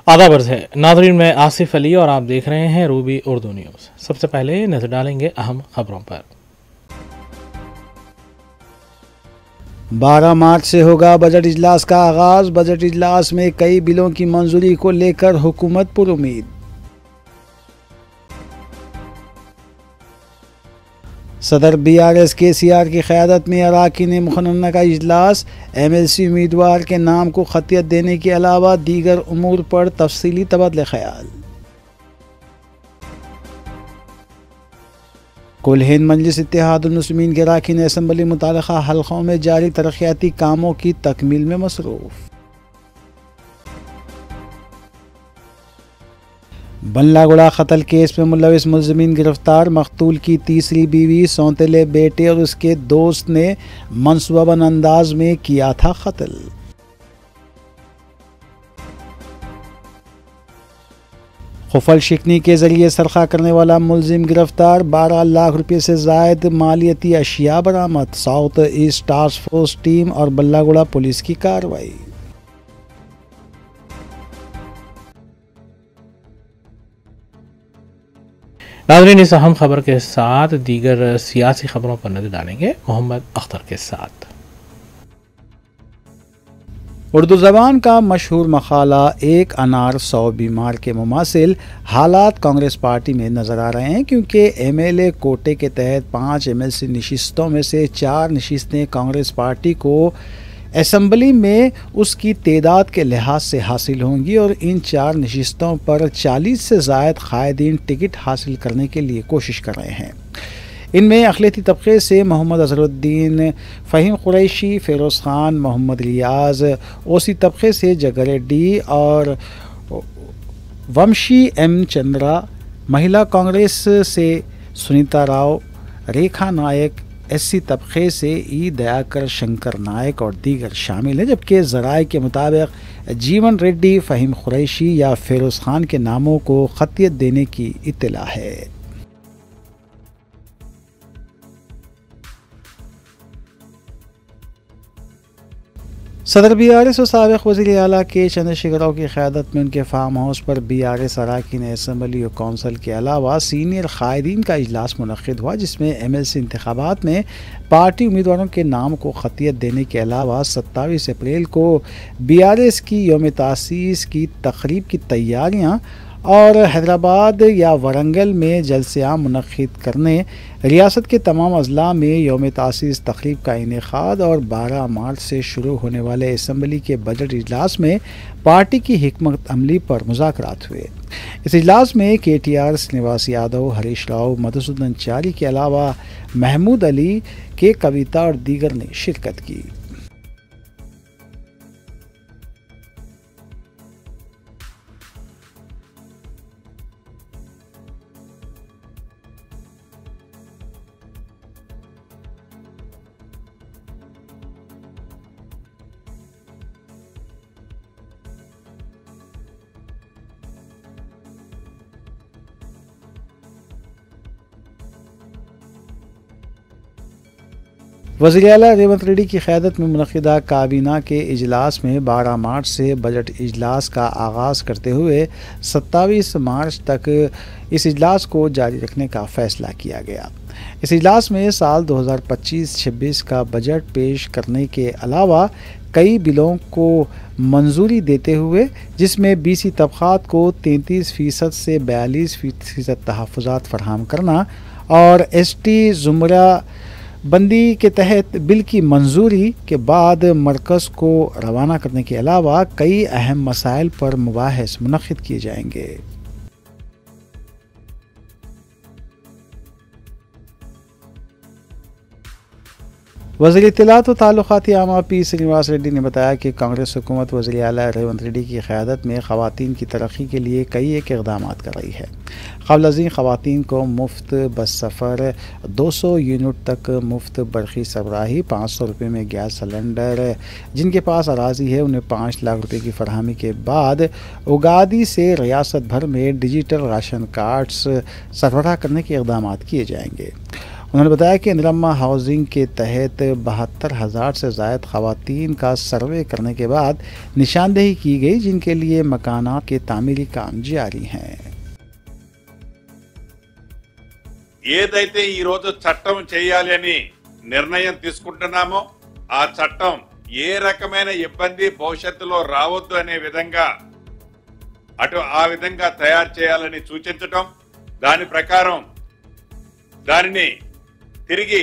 आदाब अर्ज़ है नाज़रीन, मैं आसिफ अली और आप देख रहे हैं रूबी उर्दू न्यूज़। सबसे पहले नजर डालेंगे अहम खबरों पर। 12 मार्च से होगा बजट इजलास का आगाज। बजट इजलास में कई बिलों की मंजूरी को लेकर हुकूमत पुरुमीद। सदर BRS KCR की क़यादत में अरकान मुखन्ना का इजलास। MLC उम्मीदवार के नाम को खतियत देने के अलावा दीगर उमूर पर तफसीली तबादला ख्याल। कुल हिंद मजलिस इत्तेहादुल मुस्लिमीन के अरकान असम्बली मुताल्लिक़ा हल्क़ों में जारी तरक्याती कामों की तकमील में मसरूफ़। बल्लागुड़ा कत्ल केस में मुलविस मुल्ज़िमीन गिरफ्तार। मकतूल की तीसरी बीवी, सौतेले बेटे और उसके दोस्त ने मनसूबाबंद अंदाज में किया था कत्ल। खुफल शिकनी के जरिए सरखा करने वाला मुल्जिम गिरफ्तार। 12 लाख रुपये से जायद मालियती अशिया बरामद। South east task force team और बल्लागुड़ा पुलिस की कार्रवाई। नाज़रीन, इस अहम खबर के साथ दीगर सियासी खबरों पर नजर डालेंगे मोहम्मद अख्तर के साथ। उर्दू ज़बान का मशहूर मकाला एक अनार 100 बीमार के मुमासिल हालात कांग्रेस पार्टी में नज़र आ रहे हैं, क्योंकि MLA कोटे के तहत 5 MLC नशिस्तों में से 4 नशिस्तें कांग्रेस पार्टी को असम्बली में उसकी तादाद के लिहाज से हासिल होंगी और इन 4 नशिस्तों पर 40 से ज़ायद कायदीन टिकट हासिल करने के लिए कोशिश कर रहे हैं। इनमें अक़लियती तबक़े से मोहम्मद अज़हरुद्दीन, फ़हीम कुरैशी, फ़िरोज़ ख़ान, मोहम्मद रियाज़, OC तबक़े से जगर रेड्डी और वंशी M चंद्रा, महिला कांग्रेस से सुनीता राव, रेखा नायक, SC तबक़े से ई दयाकर शंकर नायक और दीगर शामिल हैं, जबकि ज़राए के मुताबिक जीवन रेड्डी, फ़हीम कुरैशी या फ़िरोज़ ख़ान के नामों को खतियत देने की इत्तला है। सदर BRS और साबिक़ वज़ीर आला के चंद्रशेखर राव की क़यादत में उनके फार्म हाउस पर BRS अरकान असम्बली और कौंसल के अलावा सीनियर कायदीन का इजलास मुनक़्क़िद हुआ, जिसमें MLC इंतख़ाबात में पार्टी उम्मीदवारों के नाम को खतियत देने के अलावा 27 अप्रैल को BRS की यौम तासीस की तक़रीब की तैयारियाँ और हैदराबाद या वरंगल में जलसे आम मुनक़्क़िद करने, रियासत के तमाम अज़ला में यौम तासीस तक़रीब का इनेक़ाद और 12 मार्च से शुरू होने वाले असम्बली के बजट इजलास में पार्टी की हिकमत अमली पर मुज़ाकरात हुए। इस इजलास में KTR, श्रीनिवास यादव, हरीश राव, मधुसूदन चारी के अलावा महमूद अली, के कविता और दीगर ने शिरकत की। वज़ीर आला रेवंत रेड्डी की क़यादत में मुनक़्क़िदा काबीना के इजलास में 12 मार्च से बजट इजलास का आगाज़ करते हुए 27 मार्च तक इस इजलास को जारी रखने का फ़ैसला किया गया। इस इजलास में साल 2025-26 का बजट पेश करने के अलावा कई बिलों को मंजूरी देते हुए, जिसमें BC तबक़ात को 33% से 42% तहफ़्फ़ुज़ात फ़राहम करना और ST ज़ुमरा बंदी के तहत बिल की मंजूरी के बाद मरकज़ को रवाना करने के अलावा कई अहम मसाइल पर मुबाहिस मुनक़्क़िद किए जाएंगे। वज़ीर इत्तलात व ताल्लुक़ात आमा P श्रीनिवास रेड्डी ने बताया कि कांग्रेस हुकूमत वज़ीर आला रेवंत रेड्डी की क़यादत में ख़वातीन की तरक्की के लिए कई एक इक़दामात कर रही है। क़ब्ल अज़ीं ख़वातीन को मुफ्त बस सफ़र, 200 यूनिट तक मुफ्त बरक़ी सरबराही, 500 रुपये में गैस सिलेंडर, जिनके पास अराज़ी है उन्हें 5 लाख रुपये की फ़रहमी के बाद उगादी से रियासत भर में डिजिटल राशन कार्ड्स सरबराह करने के इक़दामात किए जाएंगे। उन्होंने बताया कि निरम्मा हाउसिंग के तहत 72,000 से ज़ायद ख़वातीन का सर्वे करने के बाद निशानदेही की गई, जिनके लिए मकानात के तामीरी काम जारी हैं। ఏదైతే ఈ రోజు చట్టం చేయాలి అని నిర్ణయం తీసుకుంటున్నామో ఆ చట్టం ఏ రకమైన ఇబ్బంది భవిష్యత్తులో రావద్దు అనే విధంగా ఆ విధంగా తయారు చేయాలని సూచించటం, దాని ప్రకారం దానిని తిరిగి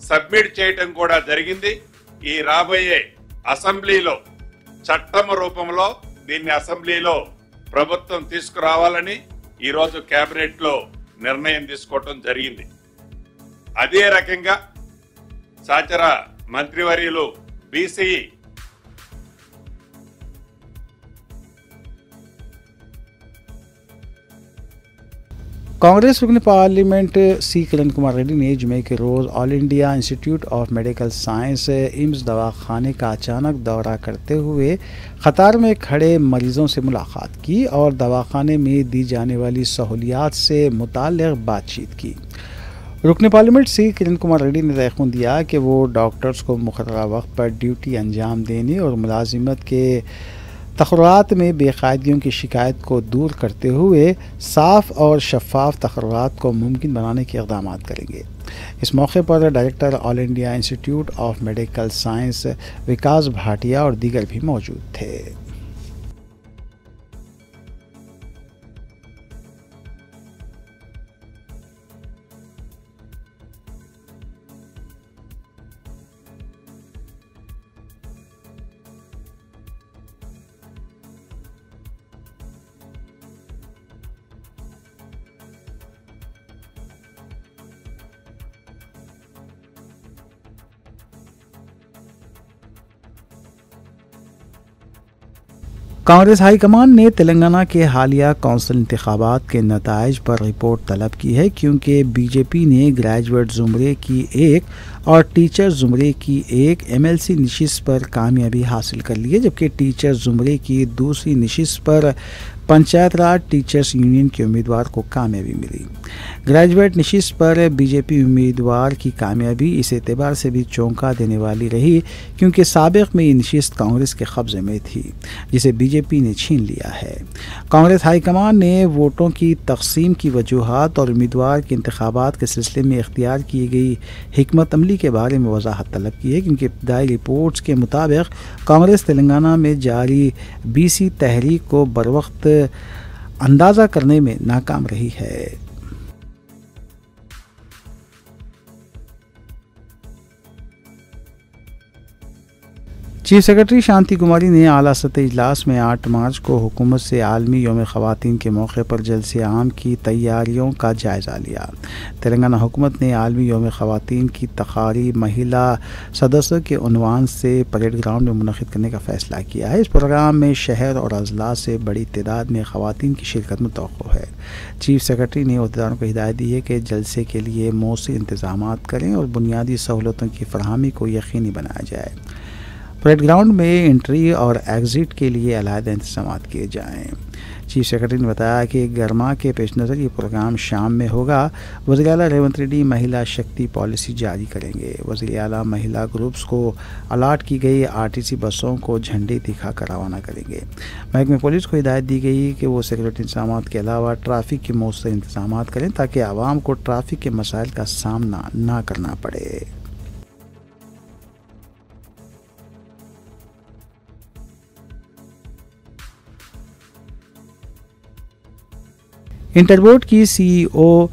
సబ్మిట్ చేయటం కూడా జరిగింది. ఈ రాబోయే అసెంబ్లీలో చట్టం రూపంలో దీన్ని అసెంబ్లీలో ప్రభుత్వం తీసుకురావాలని ఈ రోజు కేబినెట్ లో నిర్ణయం తీసుకోవటం జరిగింది. అదే రకంగా సహచర మంత్రివర్యులు బీసీ कांग्रेस रुकन पार्लियामेंट सी किरण कुमार रेड्डी ने जुमे के रोज़ all India institute of medical science AIIMS दवाखाने का अचानक दौरा करते हुए कतार में खड़े मरीजों से मुलाकात की और दवाखाने में दी जाने वाली सहूलियात से मुताल्लिक़ बातचीत की। रुकन पार्लियामेंट सी किरण कुमार रेड्डी ने तयक़ुन दिया कि वो डॉक्टर्स को मुक़र्ररा वक्त पर ड्यूटी अंजाम देने और मुलाजिमत के तक़र्रुरात में बेकायदगियों की शिकायत को दूर करते हुए साफ़ और शफाफ तक़र्रुरात को मुमकिन बनाने के इक़दाम करेंगे। इस मौके पर director all India institute of medical science Vikas Bhatia और दीगर भी मौजूद थे। कांग्रेस हाईकमान ने तेलंगाना के हालिया कौंसिल इंतखाबात के नताइज पर रिपोर्ट तलब की है, क्योंकि बीजेपी ने ग्रेजुएट ज़ुमरे की एक और टीचर ज़ुमरे की एक MLC नशिस्त पर कामयाबी हासिल कर ली है, जबकि टीचर ज़ुमरे की दूसरी नशिस्त पर पंचायत राज टीचर्स यूनियन के उम्मीदवार को कामयाबी मिली। ग्रेजुएट नशिस्त पर बीजेपी उम्मीदवार की कामयाबी इस एतबार से भी चौंका देने वाली रही, क्योंकि साबिक़ में ये नशिस्त कांग्रेस के कब्ज़े में थी, जिसे बीजेपी ने छीन लिया है। कांग्रेस हाईकमान ने वोटों की तकसीम की वजूहात और उम्मीदवार के इंतखाबात के सिलसिले में इख्तियार की गई हिकमत अमली के बारे में वजाहत तलब की है, क्योंकि इब्तदाई रिपोर्ट्स के मुताबिक कांग्रेस तेलंगाना में जारी BC तहरीक को बरवक्त अंदाज़ा करने में नाकाम रही है। चीफ सेक्रेटरी शांति कुमारी ने आला सतह इजलास में 8 मार्च को हुकूमत से आलमी यौम ख़वातीन के मौके पर जलसे आम की तैयारियों का जायज़ा लिया। तेलंगाना हुकूमत ने आलमी यौम ख़वातीन की तकारीब महिला सदस्य के उन्वान से परेड ग्राउंड में मुनक़िद करने का फ़ैसला किया है। इस प्रोग्राम में शहर और अजला से बड़ी तादाद में ख़वातीन की शिरकत मुतवक्को है। चीफ सेक्रेटरी ने अहदेदारों को हिदायत दी है कि जलसे के लिए मौसर इंतज़ाम करें और बुनियादी सहूलतों की फरहमी को यकीनी बनाया जाए। परेड ग्राउंड में एंट्री और एग्ज़िट के लिए अलहदा इंतज़ाम किए जाएँ। चीफ सेक्रेटरी ने बताया कि गर्मा के पेश नज़र ये प्रोग्राम शाम में होगा। वज़ीर आला रेवंत रेड्डी महिला शक्ति पॉलिसी जारी करेंगे। वज़ीर आला महिला ग्रुप्स को अलाट की गई RTC बसों को झंडे दिखाकर रवाना करेंगे। महकमे पुलिस को हिदायत दी गई कि वो सिक्योरिटी इंतजाम के अलावा ट्रैफिक के मौसर इंतजाम करें, ताकि आवाम को ट्रैफिक के मसाइल का सामना ना करना पड़े। इंटरबोर्ड की CEO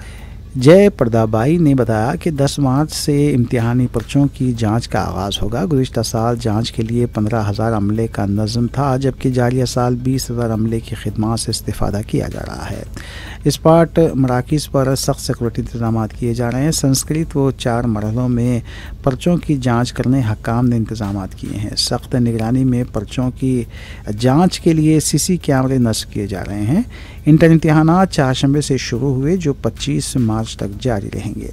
जय प्रदाबाई ने बताया कि 10 मार्च से इम्तिहानी पर्चों की जांच का आगाज़ होगा। गुज़िश्ता साल जांच के लिए 15,000 अमले का नज़म था, जबकि जारिया साल 20,000 अमले की खिदमात से इस्तेफ़ादा किया जा रहा है। स्पॉट मराकिज़ पर सख्त सिक्योरिटी इंतजाम किए जा रहे हैं। संस्कृत व 4 मरहलों में पर्चों की जांच करने हकाम ने इंतजाम किए हैं। सख्त निगरानी में पर्चों की जांच के लिए CC कैमरे नस्ब किए जा रहे हैं। इंटर इम्तिहानात 4 शंबे से शुरू हुए, जो 25 मार्च तक जारी रहेंगे।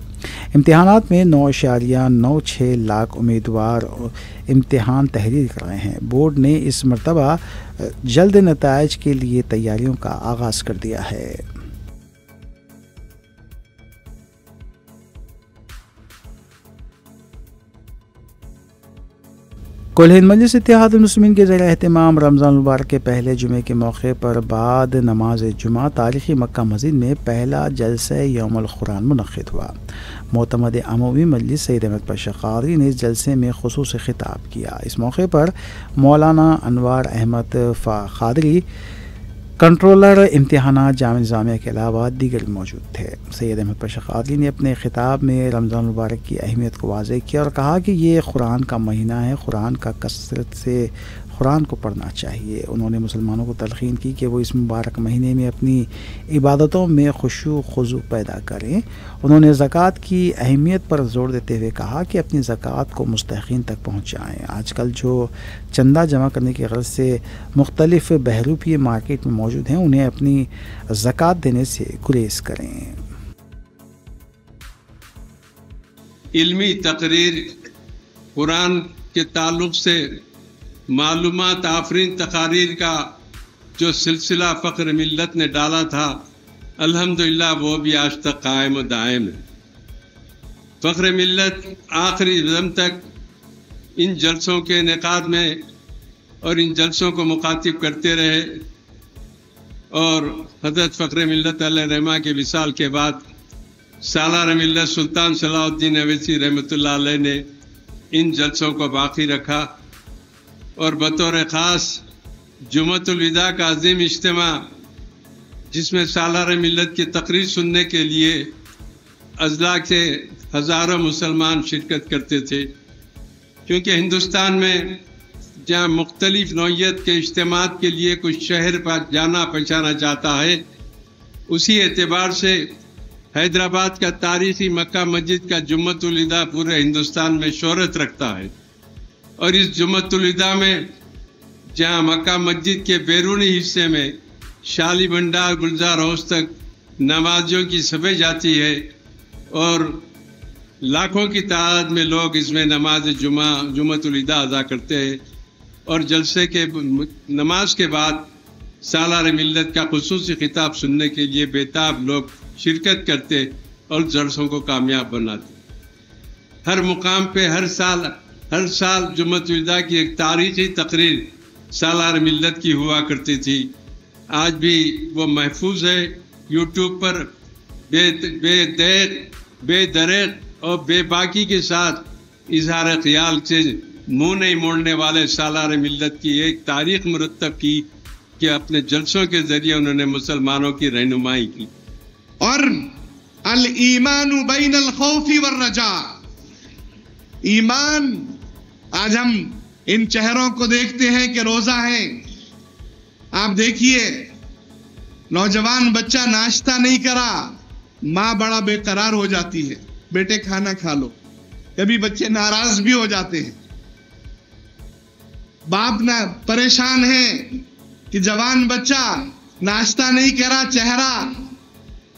इम्तिहानात में 9.96 लाख उम्मीदवार इम्तिहान तहरीर कर रहे हैं। बोर्ड ने इस मरतबा जल्द नताइज के लिए तैयारियों का आगाज़ कर दिया है। कुल हिंद मजलिस इत्तेहाद मुस्लिमीन के ज़रिए एहतमाम रमज़ान मुबारक के पहले जुमे के मौके पर बाद नमाज जुमा तारीख़ी मक्का मस्जिद में पहला जलसा यौमुल क़ुरान मुनक़्क़िद हुआ। मोतमद अमवी मजलिस सैयद अहमद पाशा क़ादरी ने इस जलसे में ख़ुसूसी ख़िताब किया। इस मौके पर मौलाना अनवार अहमद क़ादरी, कंट्रोलर इम्तिहानात जामिया निज़ामिया के अलावा दीगर मौजूद थे। सैयद अहमद पाशा क़ादरी ने अपने ख़िताब में रमज़ान मुबारक की अहमियत को वाज़ेह किया और कहा कि ये कुरान का महीना है, कुरान का कसरत से कुरान को पढ़ना चाहिए। उन्होंने मुसलमानों को तलक़ीन की कि वो इस मुबारक महीने में अपनी इबादतों में खुशू खुजू पैदा करें। उन्होंने ज़कात की अहमियत पर ज़ोर देते हुए कहा कि अपनी ज़कात को मुस्तहिक़ीन तक पहुँचाएँ। आजकल जो चंदा जमा करने की ग़रज़ से मुख्तलिफ़ बहरूपी मार्केट में मौजूद हैं, उन्हें अपनी ज़कात देने से गुरेज़ करें। इल्मी तकरीर कुरान के ताल्लुक़ से मालूमात आफरीन तकारीर का जो सिलसिला फ़ख्र मिल्लत ने डाला था, अल्हम्दुलिल्लाह वो भी आज तक कायम व दायम है। फ़ख्र मिल्लत आखिरी दम तक इन जलसों के इनेकाद में और इन जलसों को मुखातिब करते रहे और हज़रत फ़ख्र मिल्लत अलैहिर्रहमा के विसाल के बाद सालार मिल्लत सुल्तान सलाहुद्दीन अवैसी रहमतुल्लाह अलैह ने इन जलसों को बाकी रखा और बतौर ख़ास जुमअतुल विदा का अज़ीम इज्तिमा, जिसमें सालार मिल्लत की तकरीर सुनने के लिए अज़ला के हज़ारों मुसलमान शिरकत करते थे। क्योंकि हिंदुस्तान में जहाँ मुख्तलिफ नौइयत के इज्तिमात के लिए कुछ शहर पर जाना पहचाना जाता है, उसी एतबार से हैदराबाद का तारीख़ी मक्का मस्जिद का जुम्मतुल विदा पूरे हिंदुस्तान में शोहरत रखता है। और इस जुम्मतुल विदा में जहाँ मक्का मस्जिद के बैरूनी हिस्से में शाली भंडार गुलजार हाउस तक नमाजियों की सफ़े जाती है और लाखों की तादाद में लोग इसमें नमाज जुम्मतुल विदा अदा करते हैं और जलसे के नमाज के बाद सालार मिल्लत का खुसूसी खिताब सुनने के लिए बेताब लोग शिरकत करते और जलसों को कामयाब बनाते। हर मुकाम पे हर साल जुम्मतुल विदा की एक तारीख़ी तकरीर सालार मिल्लत की हुआ करती थी। आज भी वो महफूज है। यूट्यूब पर बेदरेक और बेबाकी के साथ इजहार ख्याल से मुंह नहीं मोड़ने वाले सालार मिल्लत की एक तारीख़ मुरतब की कि अपने जलसों के ज़रिए उन्होंने मुसलमानों की रहनुमाई की। और अल ईमानु बैनल खौफी वर रजा, ईमान, आज हम इन चेहरों को देखते हैं कि रोजा है। आप देखिए, नौजवान बच्चा नाश्ता नहीं करा, माँ बड़ा बेकरार हो जाती है, बेटे खाना खा लो। कभी बच्चे नाराज भी हो जाते हैं। बाप ना परेशान है कि जवान बच्चा नाश्ता नहीं करा, चेहरा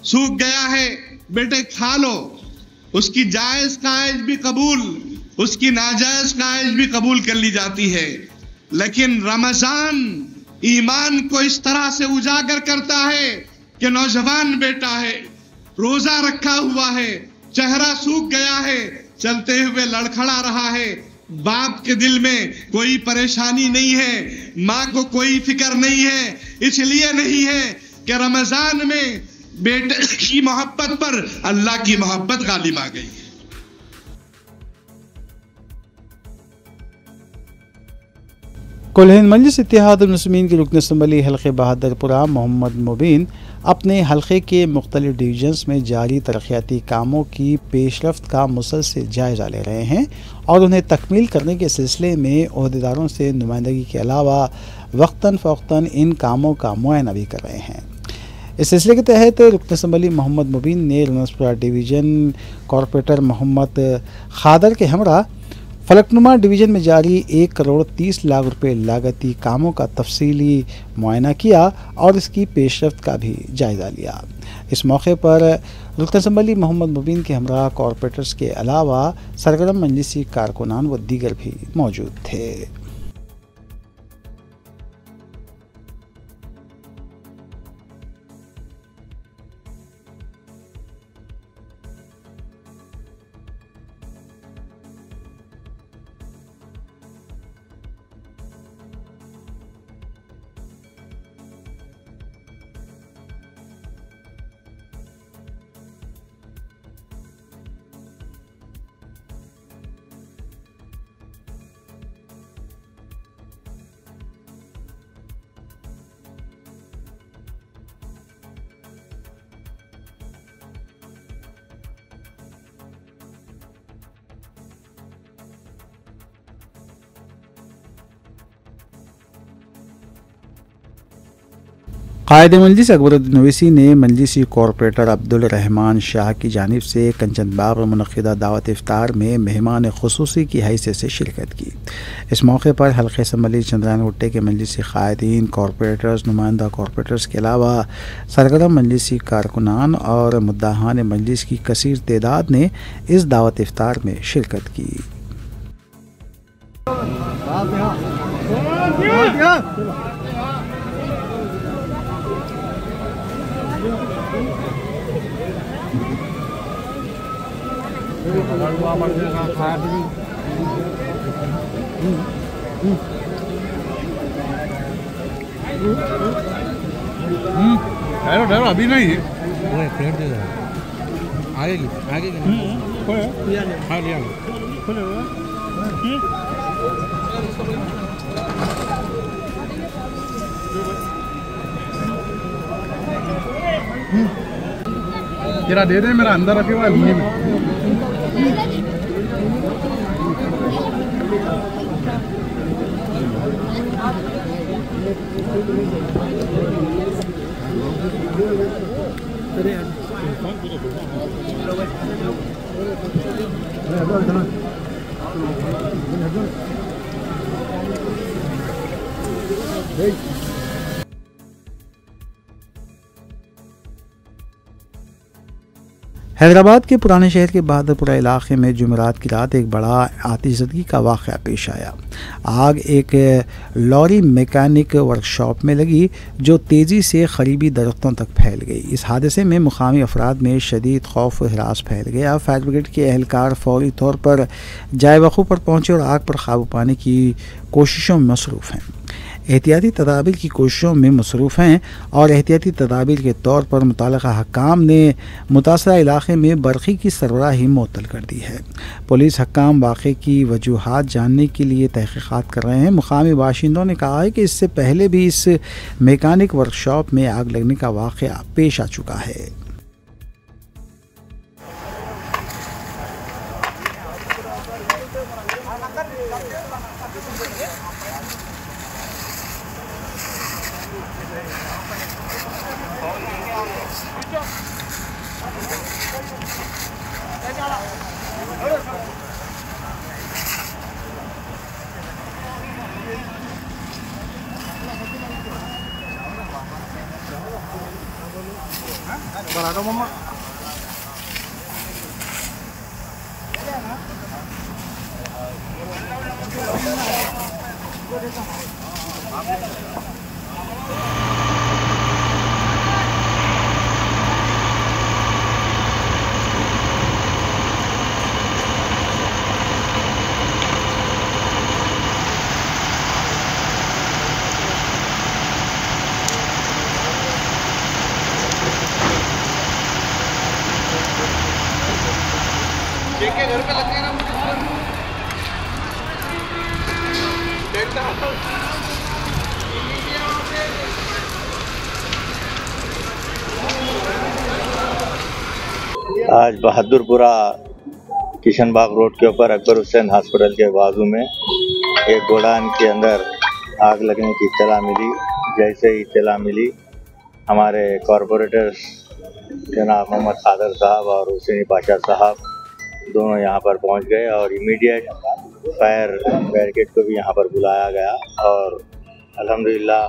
सूख गया है, बेटे खा लो। उसकी जायज कायज भी कबूल, उसकी नाजायज कायज भी कबूल कर ली जाती है। लेकिन रमजान ईमान को इस तरह से उजागर करता है कि नौजवान बेटा है, रोजा रखा हुआ है, चेहरा सूख गया है, चलते हुए लड़खड़ा रहा है, बाप के दिल में कोई परेशानी नहीं है, माँ को कोई फिक्र नहीं है। इसलिए नहीं है कि रमजान में बेटे की मोहब्बत पर अल्लाह की मोहब्बत गालिब आ गई है। कुल हिंद मजलिस इत्तेहाद मुस्लिमीन के रुकन असम्बली हल्के बहादुरपुरा मोहम्मद मुबीन अपने हल्के के मुख्तलिफ डिवीजन्स में जारी तरक्याती कामों की पेशरफ्त का मुसलसल जायज़ा ले रहे हैं और उन्हें तकमील करने के सिलसिले में ओहदेदारों से नुमाइंदगी के अलावा वक्तन फ़वक्तन इन कामों का मुआयना भी कर रहे हैं। इस सिलसिले के तहत रुकन असम्बली मोहम्मद मुबीन ने रनसपुरा डिवीज़न कॉरपोरेटर मोहम्मद खादर के हमरा फलकनुमा डिवीज़न में जारी 1 करोड़ 30 लाख रुपए लागती कामों का तफसीली मुआयना किया और इसकी पेशरफ्त का भी जायज़ा लिया। इस मौके पर रुकन असम्बली मोहम्मद मुबीन के हमरा कॉरपोरेटर्स के अलावा सरगर्म मजलिसी कारकुनान व दीगर भी मौजूद थे। कायद मजलिस अकबरुद्दीन ओवैसी ने मजलिसी कॉरपोरेटर अब्दुल रहमान शाह की जानिब से कंचनबाग में मुनक़िदा दावत इफ्तार में मेहमान खुसूसी की हैसियत से शिरकत की। इस मौके पर हल्के असम्बली चंद्रायन गुट्टे के मजलिसी कायदीन, कॉरपोरेटर्स, नुमाइंदा कॉरपोरेटर्स के अलावा सरगर्म मजलिसी कारकुनान और मुद्दाहान मजलिस की कसीर तादाद ने इस दावत इफ्तार में शिरकत की। ठहरो अभी नहीं है, आगे तेरा दे दे, मेरा अंदर रखे हुआ है में। हैदराबाद के पुराने शहर के बहादुरपुरा इलाके में जुमेरात की रात एक बड़ा आतिशज़दगी का वाक़या पेश आया। आग एक लॉरी मैकेनिक वर्कशॉप में लगी जो तेज़ी से करीबी दरख्तों तक फैल गई। इस हादसे में मुकामी अफराद में शदीद खौफ व हिरास फैल गया। फायर ब्रिगेड के एहलकार फौरी तौर पर जाए वक़ू पर पहुँचे और आग पर काबू पाने की कोशिशों में मसरूफ़ हैं। एहतियाती तदाबीर की कोशिशों में मसरूफ़ हैं और एहतियाती तदाबीर के तौर पर मुतल्लिक़ा हक्काम ने मुतासरा इलाक़े में बरक़ी की सरबराही मुअत्तल कर दी है। पुलिस हक्काम वाक़े की वजूहात जानने के लिए तहक़ीक़ात कर रहे हैं। मुकामी बाशिंदों ने कहा है कि इससे पहले भी इस मैकेनिक वर्कशॉप में आग लगने का वाक़या पेश आ चुका है। आज बहादुरपुरा किशनबाग रोड के ऊपर अकबर हुसैन हॉस्पिटल के बाजू में एक गोडाउन के अंदर आग लगने की इत्तला मिली। जैसे ही इत्तला मिली, हमारे कॉरपोरेटर्स जनाब मोहम्मद कादर साहब और हुसैनी पाशा साहब दोनों यहाँ पर पहुँच गए और इमीडिएट फायर ब्रिगेड को भी यहाँ पर बुलाया गया और अल्हम्दुलिल्लाह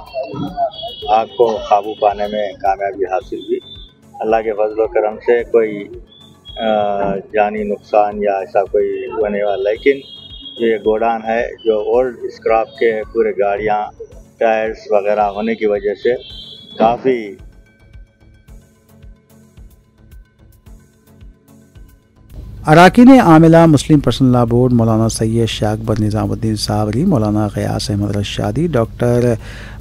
आग को काबू पाने में कामयाबी हासिल हुई। अल्लाह के फजल व करम से कोई जानी नुकसान या ऐसा कोई होने वाला, लेकिन ये गोडाउन है जो ओल्ड स्क्रैप के पूरे गाड़ियाँ, टायर्स वगैरह होने की वजह से काफ़ी अरकान आमिला मुस्लिम पर्सनल लॉ बोर्ड मौलाना सैयद शाह अकबर निज़ामुद्दीन सावरी, मौलाना ग़ियास अहमद रशादी, डॉक्टर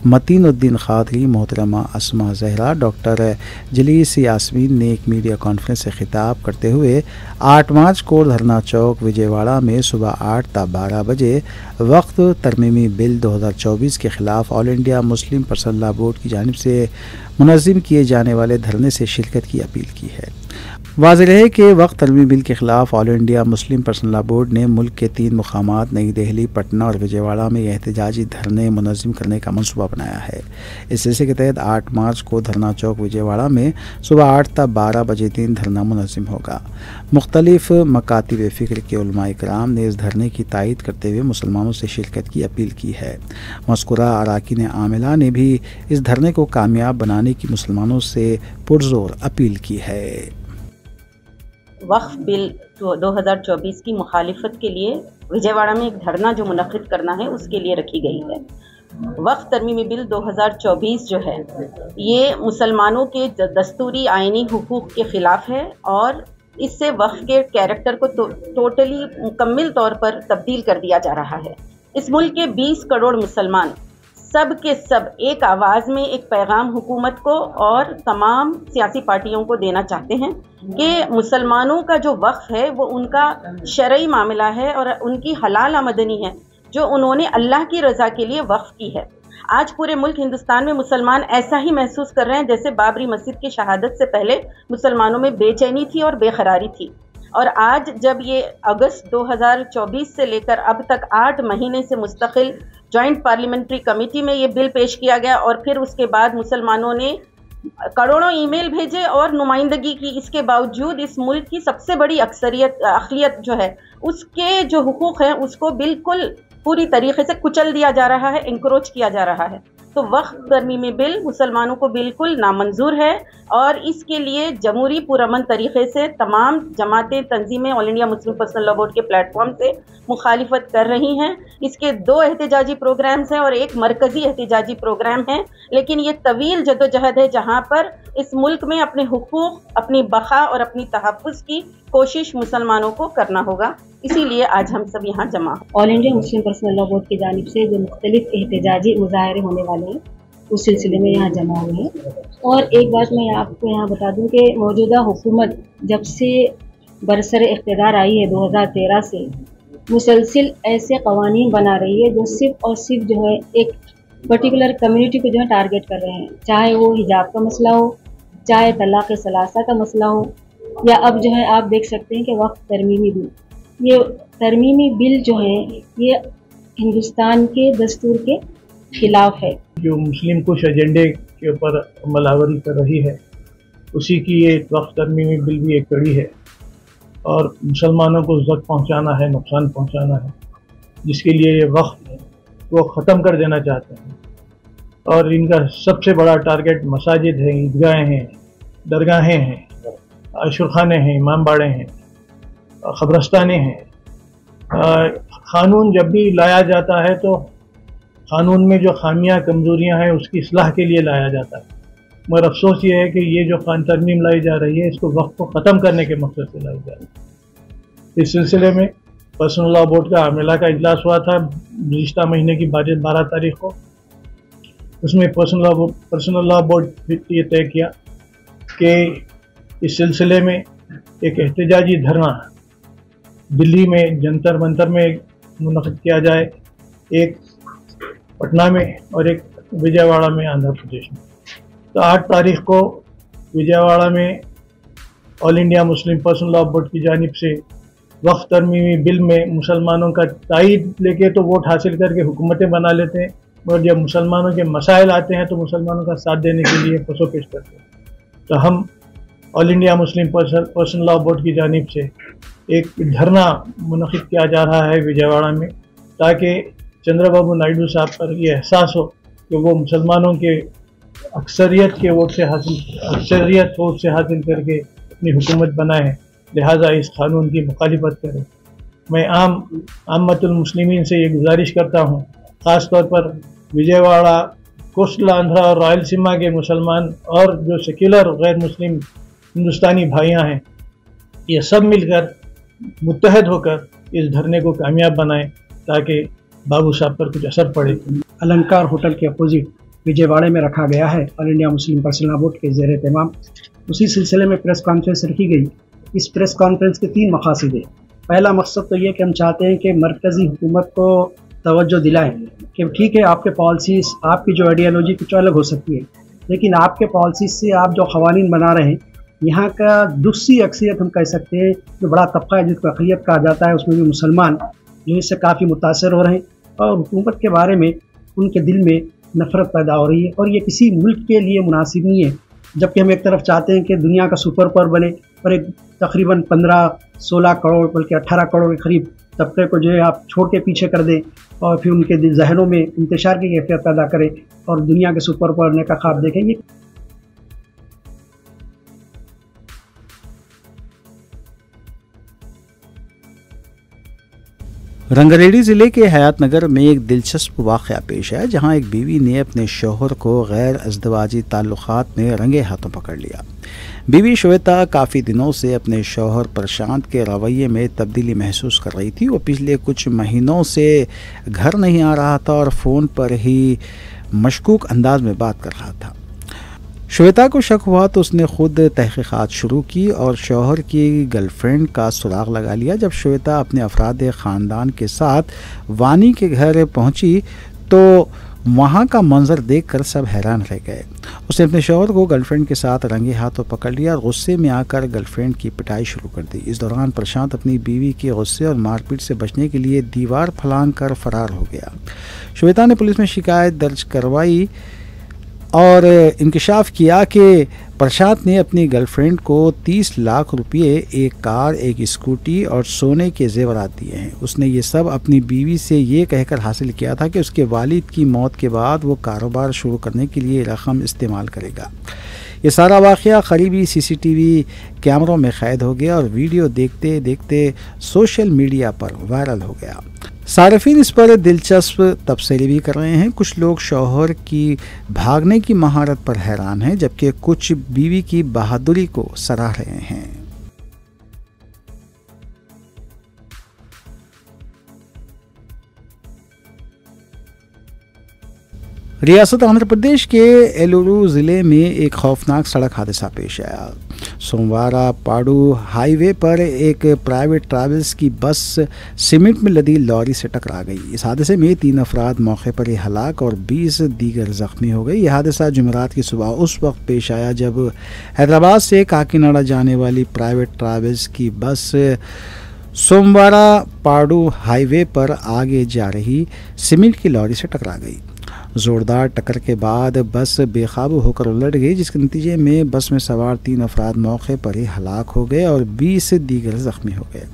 मतीनुद्दीन ख़ादरी, मोहतरमा अस्मा ज़हरा, डॉक्टर जलीस यास्मीन ने एक मीडिया कॉन्फ्रेंस से खिताब करते हुए 8 मार्च को धरना चौक विजयवाड़ा में सुबह 8 ta 12 बजे वक्त तरमीमी बिल 2024 के ख़िलाफ़ all India Muslim personal law board की जानिब से मुनज़्ज़म किए जाने वाले धरने से शिरकत की अपील की है। वाज़ेह है कि वक्त तरमीमी बिल के ख़िलाफ़ all India Muslim personal law board ने मुल्क के 3 मुकामात नई दिल्ली, पटना और विजयवाड़ा में एहतजाजी धरने मुनज़्ज़म करने का मनसूबा बनाया है। इस सिलसिले के तहत 8 मार्च को धरना चौक विजयवाड़ा में सुबह 8 से 12 बजे 3 धरना मुनज़्ज़म होगा। मुख्तलिफ मकातिब फ़िक्र के उलमा इकराम ने इस धरने की तायद करते हुए मुसलमानों से शिरकत की अपील की है। मज़कूरा अराकीन आमिला ने भी इस धरने को कामयाब बनाने की मुसलमानों से पुरज़ोर अपील की है। वक्फ बिल 2024 की मुखालिफत के लिए विजयवाड़ा में एक धरना जो मुनक़िद करना है उसके लिए रखी गई है। वक्फ तरमीमी बिल 2024 जो है ये मुसलमानों के दस्तूरी आइनी हुकूक़ के ख़िलाफ़ है और इससे वक्फ के कैरेक्टर को टोटली मुकम्मल तौर पर तब्दील कर दिया जा रहा है। इस मुल्क के 20 करोड़ मुसलमान सब के सब एक आवाज़ में एक पैगाम हुकूमत को और तमाम सियासी पार्टियों को देना चाहते हैं कि मुसलमानों का जो वक्फ है वो उनका शरई मामला है और उनकी हलाल आमदनी है जो उन्होंने अल्लाह की रज़ा के लिए वक्फ की है। आज पूरे मुल्क हिंदुस्तान में मुसलमान ऐसा ही महसूस कर रहे हैं जैसे बाबरी मस्जिद की शहादत से पहले मुसलमानों में बेचैनी थी और बेकरारी थी। और आज जब ये अगस्त 2024 से लेकर अब तक 8 महीने से मुस्तकिल जॉइंट पार्लियामेंट्री कमेटी में ये बिल पेश किया गया और फिर उसके बाद मुसलमानों ने करोड़ों ईमेल भेजे और नुमाइंदगी की, इसके बावजूद इस मुल्क की सबसे बड़ी अक़लियत जो है उसके जो हुकूक़ हैं उसको बिल्कुल पूरी तरीके से कुचल दिया जा रहा है, इंक्रोच किया जा रहा है। तो वक्फ तरमीमी बिल मुसलमानों को बिल्कुल नामंजूर है और इसके लिए जमहूरी पुरअमन तरीके से तमाम जमातें, तंजीमें all India Muslim personal law board के प्लेटफॉर्म से मुखालिफत कर रही हैं। इसके 2 एहतजाजी प्रोग्राम्स हैं और एक मरकज़ी एहतजाजी प्रोग्राम है, लेकिन ये तवील जदोजहद है जहाँ पर इस मुल्क में अपने हुकूक़, अपनी बक़ा और अपनी तहफ़्फ़ुज़ की कोशिश मुसलमानों को करना होगा। इसीलिए आज हम सब यहाँ जमा all India Muslim personal law board की जानिब से जो मुख्तलिफ एहतजाजी मुज़ाहरे होने वाले हैं उस सिलसिले में यहाँ जमा हुए हैं। और एक बात मैं आपको यहाँ बता दूँ कि मौजूदा हुकूमत जब से बरसर इक़्तिदार आई है 2013 से मुसलसिल ऐसे क़वानीन बना रही है जो सिर्फ़ और सिर्फ जो है एक पर्टिकुलर कम्युनिटी को जो है टारगेट कर रहे हैं, चाहे वो हिजाब का मसला हो, चाहे तलाक़ सलासा का मसला हो, या अब जो है आप देख सकते हैं कि वक्फ तरमीमी बिल, ये तरमीमी बिल जो है ये हिंदुस्तान के दस्तूर के ख़िलाफ़ है। जो मुस्लिम कुछ एजेंडे के ऊपर अमलावरी कर रही है उसी की ये वक्फ तरमीमी बिल भी एक कड़ी है और मुसलमानों को ज़ख्म पहुँचाना है, नुकसान पहुँचाना है, जिसके लिए ये वक्फ को ख़त्म कर देना चाहते हैं। और इनका सबसे बड़ा टारगेट मसाजिद हैं, ईदगाहें हैं, दरगाहें हैं, आशुरखाने हैं, इमाम बाड़े हैं, ख़बरस्तानें हैं। क़ानून जब भी लाया जाता है तो क़ानून में जो खामियां कमज़ोरियां हैं उसकी इस्लाह के लिए लाया जाता है, मगर अफसोस ये है कि ये जो तरमीम लाई जा रही है इसको वक्त को ख़त्म करने के मकसद से लाई जा रही है। इस सिलसिले में पर्सनल लॉ बोर्ड का अमला का इजलास हुआ था गुज़िश्ता महीने की 12 तारीख को। उसमें पर्सनल लॉ बोर्ड ये तय किया कि इस सिलसिले में एक एहतजाजी धरना दिल्ली में जंतर मंतर में मुनक़िद किया जाए, एक पटना में और एक विजयवाड़ा में आंध्र प्रदेश में। तो 8 तारीख को विजयवाड़ा में all India Muslim personal law board की जानिब से वक्फ तरमीमी बिल में मुसलमानों का तायद लेके तो वोट हासिल करके हुकूमतें बना लेते हैं, मगर जब मुसलमानों के मसाइल आते हैं तो मुसलमानों का साथ देने के लिए पसोपेश करते हैं। तो हम all India Muslim personal law board की जानिब से एक धरना मुनक़िद किया जा रहा है विजयवाड़ा में, ताकि चंद्रबाबू नायडू साहब पर यह एहसास हो कि वो मुसलमानों के अक्सरियत वोट से हासिल करके अपनी हुकूमत बनाए, लिहाजा इस कानून की मुखालिफत करें। मैं आम्मतुल मुस्लिमीन से ये गुजारिश करता हूँ, ख़ास तौर पर विजयवाड़ा, कोस्टल आंध्रा और रायलसीमा के मुसलमान और जो सेक्युलर गैर मुस्लिम हिंदुस्तानी भाइयाँ हैं, ये सब मिलकर मुत्तहद होकर इस धरने को कामयाब बनाएं ताकि बाबू साहब पर कुछ असर पड़े। अलंकार होटल के अपोजिट विजयवाड़े में रखा गया है all India Muslim personal law board के ज़ेर तमाम। उसी सिलसिले में प्रेस कॉन्फ्रेंस रखी गई। इस प्रेस कॉन्फ्रेंस के 3 मकासद हैं। पहला मकसद तो ये कि हम चाहते हैं कि मरकज़ी हुकूमत को तवज्जो दिलाएं कि ठीक है आपके पॉलिसीज़, आपकी जो आइडियालॉजी कुछ अलग हो सकती है, लेकिन आपके पॉलिसीज़ से आप जो क़वानीन बना रहे हैं यहाँ का दूसरी अक्सरियत हम कह सकते हैं, जो बड़ा तबका है जिसको अक़लियत कहा जाता है, उसमें भी मुसलमान जो इससे काफ़ी मुतासर हो रहे हैं और हुकूमत के बारे में उनके दिल में नफ़रत पैदा हो रही है। और ये किसी मुल्क के लिए मुनासिब नहीं है, जबकि हम एक तरफ चाहते हैं कि दुनिया का सुपर पावर बने, पर एक तकरीबन 15-16 करोड़ बल्कि 18 करोड़ के करीब तबके को जो है आप छोड़ के पीछे कर दें और फिर उनके जहनों में इंतशार की कैफियत पैदा करें और दुनिया के सुपर पावर बनने का ख्वाब देखेंगे। रंगारेड्डी ज़िले के हयातनगर में एक दिलचस्प वाक़या पेश आया, जहां एक बीवी ने अपने शौहर को गैर अज़दवाजी ताल्लुक़ात में रंगे हाथों पकड़ लिया। बीवी श्वेता काफ़ी दिनों से अपने शौहर प्रशांत के रवैये में तब्दीली महसूस कर रही थी। वो पिछले कुछ महीनों से घर नहीं आ रहा था और फ़ोन पर ही मशकूक अंदाज में बात कर रहा था। श्वेता को शक हुआ तो उसने खुद तहक़ीक़ात शुरू की और शौहर की गर्लफ्रेंड का सुराग लगा लिया। जब श्वेता अपने अफराद ख़ानदान के साथ वानी के घर पहुंची तो वहां का मंजर देखकर सब हैरान रह गए। उसने अपने शौहर को गर्लफ्रेंड के साथ रंगे हाथों पकड़ लिया और गुस्से में आकर गर्लफ्रेंड की पिटाई शुरू कर दी। इस दौरान प्रशांत अपनी बीवी के गुस्से और मारपीट से बचने के लिए दीवार फलांग कर फरार हो गया। श्वेता ने पुलिस में शिकायत दर्ज करवाई और इंकशाफ किया कि प्रशांत ने अपनी गर्लफ्रेंड को 30 लाख रुपए, एक कार, एक स्कूटी और सोने के जेवरात दिए हैं। उसने ये सब अपनी बीवी से ये कहकर हासिल किया था कि उसके वालिद की मौत के बाद वो कारोबार शुरू करने के लिए रकम इस्तेमाल करेगा। ये सारा वाक़या करीबी सीसीटीवी कैमरों में कैद हो गया और वीडियो देखते देखते सोशल मीडिया पर वायरल हो गया। सार्फिन इस पर दिलचस्प तबसरे भी कर रहे हैं। कुछ लोग शौहर की भागने की महारत पर हैरान हैं, जबकि कुछ बीवी की बहादुरी को सराह रहे हैं। रियासत आंध्र प्रदेश के एलुरु ज़िले में एक खौफनाक सड़क हादसा पेश आया। सोमवारा पाडू हाईवे पर एक प्राइवेट ट्रैवल्स की बस सीमेंट में लदी लॉरी से टकरा गई। इस हादसे में 3 अफराद मौके पर ही हलाक और 20 दीगर जख्मी हो गए। यह हादसा जुमेरात की सुबह उस वक्त पेश आया जब हैदराबाद से काकीनाडा जाने वाली प्राइवेट ट्रैवल्स की बस सोमवारा पाडू हाईवे पर आगे जा रही सीमेंट की लॉरी से टकरा गई। ज़ोरदार टक्कर के बाद बस बेकाबू होकर उलट गई, जिसके नतीजे में बस में सवार 3 अफराद मौके पर ही हलाक हो गए और 20 दीगर ज़ख्मी हो गए।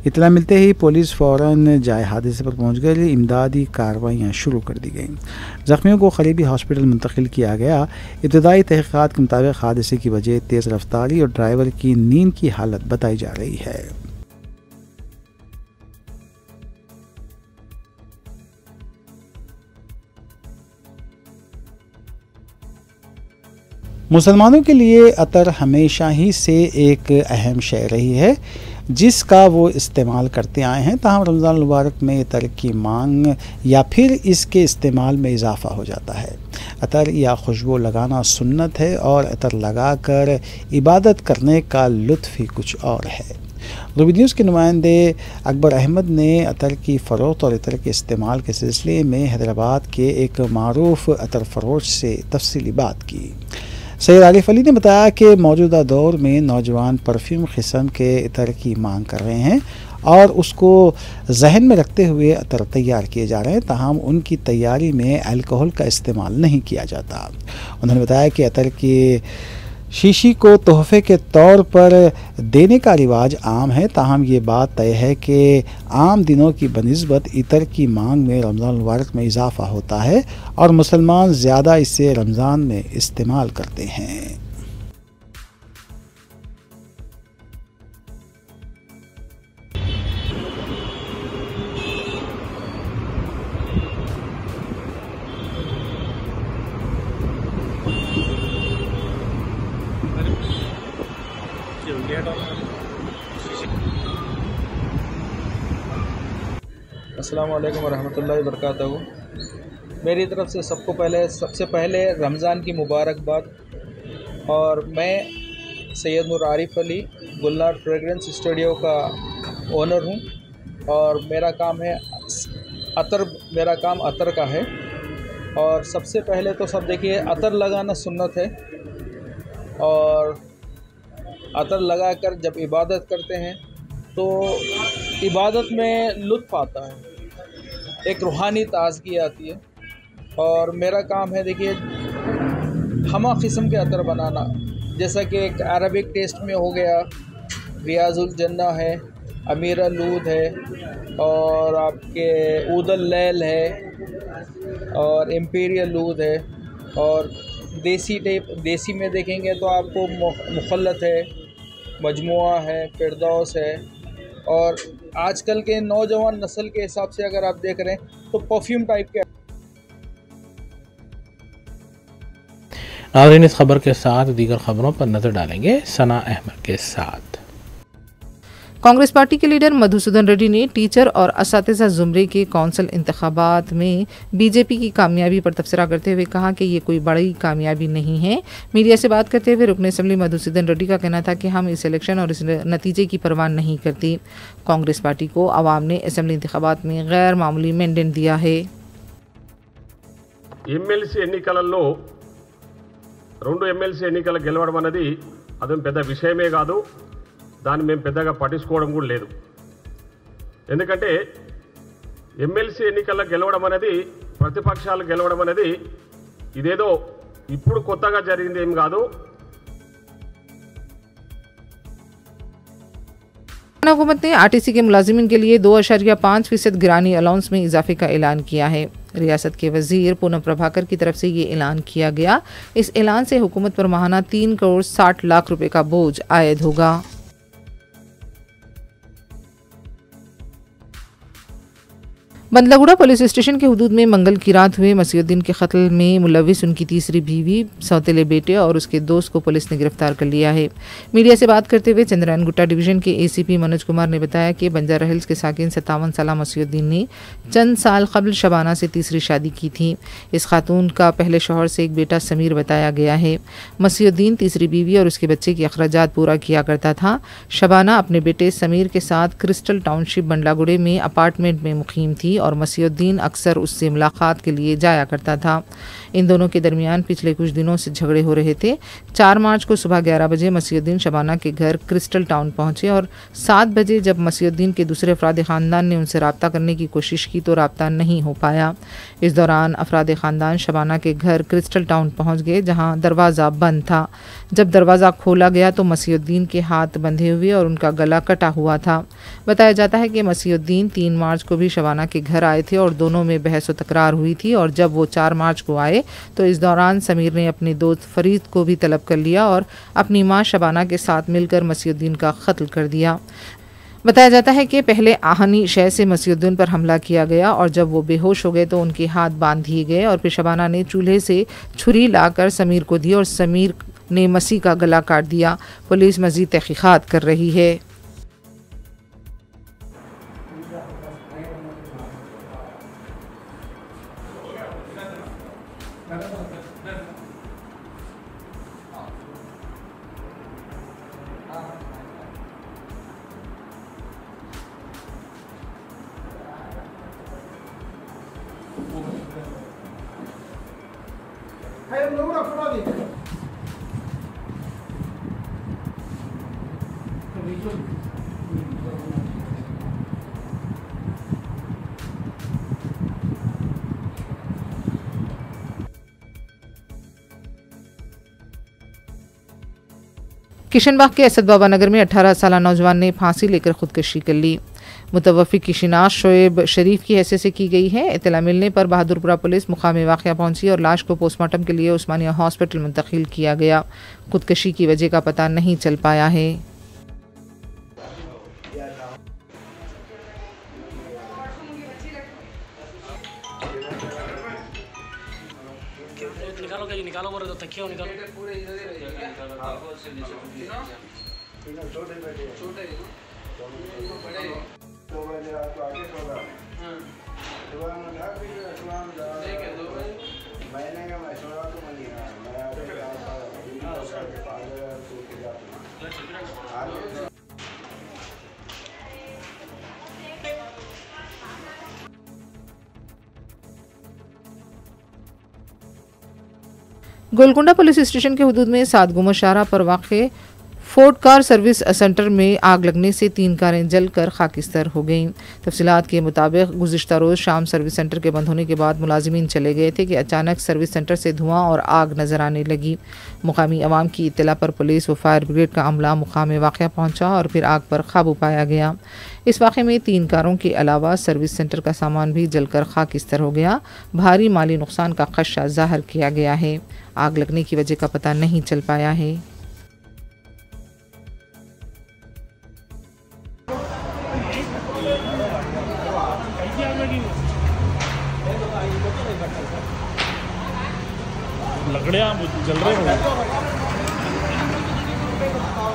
इत्तला मिलते ही पुलिस फ़ौरन जाए हादसे पर पहुंच गई। इमदादी कार्रवाइयाँ शुरू कर दी गईं। ज़ख्मियों को करीबी हॉस्पिटल मुंतकिल किया गया। इब्तदाई तहक़ीक़ात के मुताबिक हादसे की वजह तेज़ रफ्तारी और ड्राइवर की नींद की हालत बताई जा रही है। मुसलमानों के लिए अतर हमेशा ही से एक अहम शय रही है जिसका वो इस्तेमाल करते आए हैं। ताहम रमज़ान मुबारक में अतर की मांग या फिर इसके इस्तेमाल में इजाफ़ा हो जाता है। अतर या खुशबू लगाना सुन्नत है और अतर लगाकर इबादत करने का लुत्फ़ ही कुछ और है। रूबी न्यूज़ के नुमाइंदे अकबर अहमद ने अतर की फ़रोख्त और अतर के इस्तेमाल के सिलसिले में हैदराबाद के एक मारूफ अतर फ़रोश से तफसीली बात की। सैयद आरिफ अली ने बताया कि मौजूदा दौर में नौजवान परफ्यूम किस्म के अतर की मांग कर रहे हैं और उसको जहन में रखते हुए अतर तैयार किए जा रहे हैं। ताहम उनकी तैयारी में अल्कोहल का इस्तेमाल नहीं किया जाता। उन्होंने बताया कि अतर की शीशी को तोहफे के तौर पर देने का रिवाज आम है। ताहम ये बात तय है कि आम दिनों की बनिस्बत इतर की मांग में रमज़ान मुबारक में इजाफ़ा होता है और मुसलमान ज़्यादा इसे रमज़ान में इस्तेमाल करते हैं। अस्सलाम वालेकुम वरहमतुल्लाहि वबरकातुहू। मेरी तरफ से सबसे पहले रमज़ान की मुबारकबाद। और मैं सैयद नूर आरिफ अली गुलनार फ्रेगरेंस स्टूडियो का ओनर हूँ और मेरा काम अतर का है। और सबसे पहले तो सब देखिए, अतर लगाना सुन्नत है और अतर लगाकर जब इबादत करते हैं तो इबादत में लुत्फ़ आता है, एक रूहानी ताज़गी आती है। और मेरा काम है देखिए हमा किस्म के अतर बनाना, जैसा कि एक अरबिक टेस्ट में हो गया, रियाजुल जन्ना है, अमीर लूद है, और आपके ऊदल लैल है, और इम्पीरियल लूद है, और देसी में देखेंगे तो आपको मुखल्लत है, मजमुआ है, फिरदौस है। और आजकल के नौजवान नस्ल के हिसाब से अगर आप देख रहे हैं तो परफ्यूम टाइप के। नाज़रीन, इस खबर के साथ दीगर खबरों पर नजर डालेंगे सना अहमद के साथ। कांग्रेस पार्टी के लीडर मधुसूदन रेड्डी ने टीचर और असातिज़ा ज़ुमरे के कौंसल इंतखाबात में बीजेपी की कामयाबी पर तबसरा करते हुए कहा कि ये कोई बड़ी कामयाबी नहीं है। मीडिया से बात करते हुए रुकन असम्बली मधुसूदन रेड्डी का कहना था कि हम इस इलेक्शन और इस नतीजे की परवाह नहीं करती। कांग्रेस पार्टी को आवाम ने असम्बली इंतखाबात में गैर मामूली मैंडेट दिया है। ఎమ్మెల్సీ ఎన్నికలలో 2 ఎమ్మెల్సీ ఎన్నికల గెలవడం అనేది అదేం పెద్ద విషయమే కాదు, దాన్ని మేము పెద్దగా పట్టించుకోవడం కూడా లేదు। ఎందుకంటే ఎమ్మెల్సీ ఎన్నికల గెలవడం అనేది, ప్రతిపక్షాలు గెలవడం అనేది ఇదేదో ఇప్పుడు కొత్తగా జరిగింది ఏం కాదు। हुकूमत ने आरटीसी के मुलाजिमीन के लिए 2.5% गिरानी अलाउंस में इजाफे का ऐलान किया है। रियासत के वजीर पूनम प्रभाकर की तरफ से ये ऐलान किया गया। इस ऐलान से हुकूमत पर माहाना 3 करोड़ 60 लाख रुपए का बोझ आयद होगा। बंदलागुड़ा पुलिस स्टेशन के हुदूद में मंगल की रात हुए मसीहुद्दीन के कत्ल में मुलविस उनकी तीसरी बीवी, सौतेले बेटे और उसके दोस्त को पुलिस ने गिरफ्तार कर लिया है। मीडिया से बात करते हुए चंद्रायन गुट्टा डिवीजन के एसीपी मनोज कुमार ने बताया कि बंजारा हिल्स के साकिन 57 साल मसीहुद्दीन ने चंद साल कबल शबाना से तीसरी शादी की थी। इस खातून का पहले शौहर से एक बेटा समीर बताया गया है। मसीहुद्दीन तीसरी बीवी और उसके बच्चे के अखराजात पूरा किया करता था। शबाना अपने बेटे समीर के साथ क्रिस्टल टाउनशिप बंडलागुड़े में अपार्टमेंट में मुकीम थी और मसीहुद्दीन अक्सर उससे मुलाकात के लिए जाया करता था। इन दोनों के दरमियान पिछले कुछ दिनों से झगड़े हो रहे थे। 4 मार्च को सुबह 11 बजे मसीहुद्दीन शबाना के घर क्रिस्टल टाउन पहुंचे और 7 बजे जब मसीहुद्दीन के दूसरे अफराद ख़ानदान ने उनसे रब्ता करने की कोशिश की तो रब्ता नहीं हो पाया। इस दौरान अफराद ख़ानदान शबाना के घर क्रिस्टल टाउन पहुँच गए, जहाँ दरवाज़ा बंद था। जब दरवाज़ा खोला गया तो मसीहुद्दीन के हाथ बंधे हुए और उनका गला कटा हुआ था। बताया जाता है कि मसीहुद्दीन 3 मार्च को भी शबाना के घर आए थे और दोनों में बहस व तकरार हुई थी। और जब वो 4 मार्च को आए तो इस दौरान समीर ने अपने दोस्त फरीद को भी तलब कर लिया और अपनी मां शबाना के साथ मिलकर मसीहुद्दीन का कत्ल कर दिया। बताया जाता है कि पहले आहनी शय से मसीहुद्दीन पर हमला किया गया और जब वो बेहोश हो गए तो उनके हाथ बांध दिए गए और फिर शबाना ने चूल्हे से छुरी लाकर समीर को दी और समीर ने मसीह का गला काट दिया। पुलिस मजीद तहकीकात कर रही है। किशनबाग के असद बाबा नगर में 18 साल नौजवान ने फांसी लेकर खुदकशी कर ली। मुतवफ़ी की शिनाख्त शोएब शरीफ की हैसियत से की गई है। इत्तला मिलने पर बहादुरपुरा पुलिस मुकाम वाक़या पहुंची और लाश को पोस्टमार्टम के लिए उस्मानिया हॉस्पिटल मुंतकिल किया गया। खुदकशी की वजह का पता नहीं चल पाया है। गोलकुंडा पुलिस स्टेशन के हुदूद में 7 गुमशुदा पर वाक़े फोर्ड कार सर्विस सेंटर में आग लगने से 3 कारें जलकर खाकिस्तर हो गईं। तफसीलात के मुताबिक गुज़िश्ता रोज़ शाम सर्विस सेंटर के बंद होने के बाद मुलाजिमीन चले गए थे कि अचानक सर्विस सेंटर से धुआं और आग नजर आने लगी। मुकामी अवाम की इत्तला पर पुलिस व फायर ब्रिगेड का अमला मुकाम वाक़या पहुंचा और फिर आग पर काबू पाया गया। इस वाक़े में 3 कारों के अलावा सर्विस सेंटर का सामान भी जलकर खाकिस्तर हो गया। भारी माली नुकसान का खदशा जाहिर किया गया है। आग लगने की वजह का पता नहीं चल पाया है। लकड़ियाँ जल रहे हो।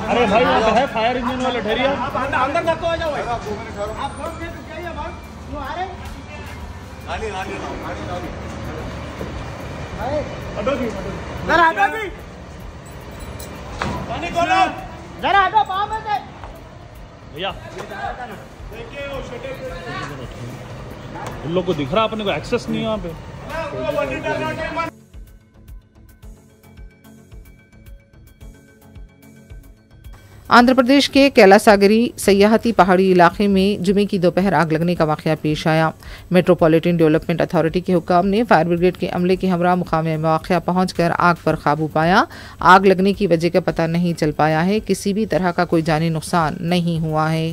अरे भाई वहाँ पे है फायर इंजन वाले ठहरिया अंदर तक हो जाओ। भैया उन लोग को दिख रहा, अपने को एक्सेस नहीं है वहाँ पे। आंध्र प्रदेश के कैलासागिरी सयाहती पहाड़ी इलाके में जुमे की दोपहर आग लगने का वाक़या पेश आया। मेट्रोपॉलिटन डेवलपमेंट अथॉरिटी के हुक्म ने फायर ब्रिगेड के अमले के हमरा मुकाम वाक़या पहुंचकर आग पर काबू पाया। आग लगने की वजह का पता नहीं चल पाया है। किसी भी तरह का कोई जानी नुकसान नहीं हुआ है।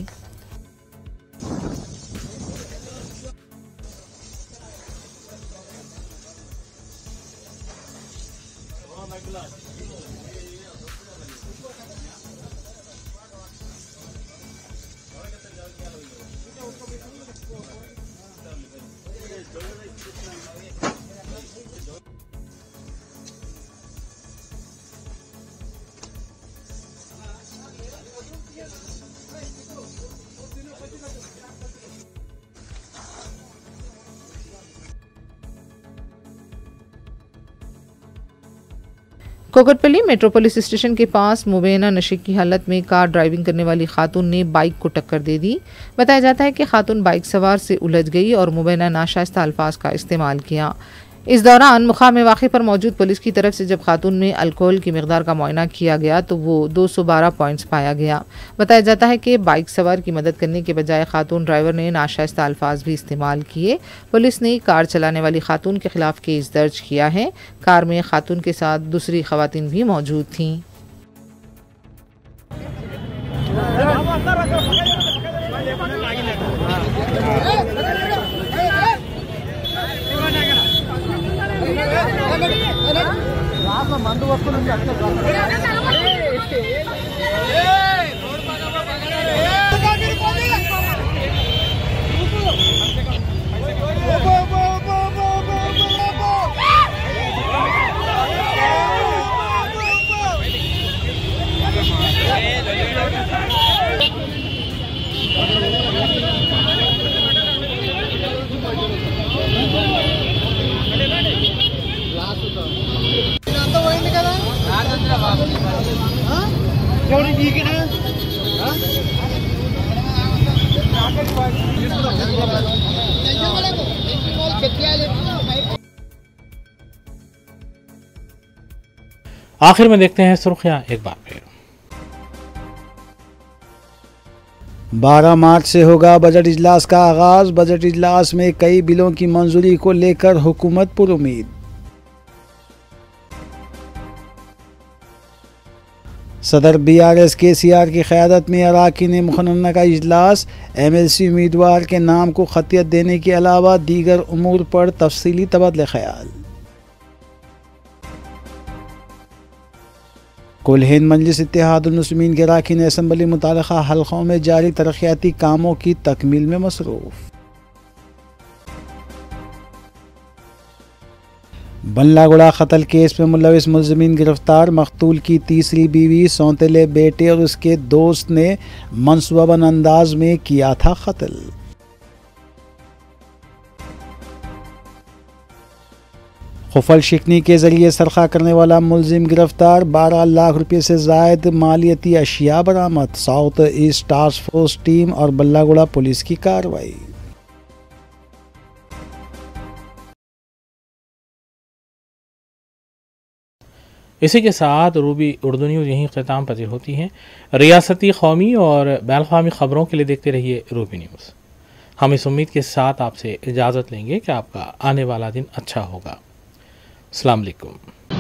कोकटपल्ली मेट्रो पुलिस स्टेशन के पास मुबैना नशे की हालत में कार ड्राइविंग करने वाली खातून ने बाइक को टक्कर दे दी। बताया जाता है कि खातून बाइक सवार से उलझ गई और मुबैना नाशाइस्ता अल्फाज का इस्तेमाल किया। इस दौरान मुकाम वाक़े पर मौजूद पुलिस की तरफ से जब खातून में अल्कोहल की मिकदार का मुआयना किया गया तो वो 212 पॉइंट्स पाया गया। बताया जाता है कि बाइक सवार की मदद करने के बजाय खातून ड्राइवर ने नाशाइस्ता अल्फाज भी इस्तेमाल किए। पुलिस ने कार चलाने वाली खातून के खिलाफ केस दर्ज किया है। कार में खातून के साथ दूसरी खवातीन भी मौजूद थीं। మందు వస్తువులు आखिर में देखते हैं सुर्खियां एक बार फिर। 12 मार्च से होगा बजट इजलास का आगाज। बजट इजलास में कई बिलों की मंजूरी को लेकर हुकूमत पुरुमीद। सदर BRS KCR की क़यादत में अराकीन मुखन्ना का इजलास। MLC उम्मीदवार के नाम को खतियत देने के अलावा दीगर उमूर पर तफसीली तबादला ख्याल। कुल हिंद मजलिस इत्तेहादुल मुस्लिमीन के अराकीन असम्बली मुतालिका हल्कों में जारी तरक्याती कामों की तकमील में मसरूफ़। बल्लागुड़ा कत्ल केस में मुलविस मुलज़िमीन गिरफ्तार। मकतूल की तीसरी बीवी, सौतेले बेटे और उसके दोस्त ने मनसूबाबंद अंदाज में किया था कत्ल। खुफल शिकनी के जरिए सरखा करने वाला मुलजिम गिरफ्तार। 12 लाख रुपये से जायद मालियती अशिया बरामद। South east task force team और बल्लागुड़ा पुलिस की कार्रवाई। इसी के साथ रूबी उर्दू न्यूज़ यहीं ख़िताम पज़ीर होती हैं। रियासती, कौमी और बैनुल-अक़वामी ख़बरों के लिए देखते रहिए रूबी न्यूज़। हम इस उम्मीद के साथ आपसे इजाज़त लेंगे कि आपका आने वाला दिन अच्छा होगा। अस्सलाम वालेकुम।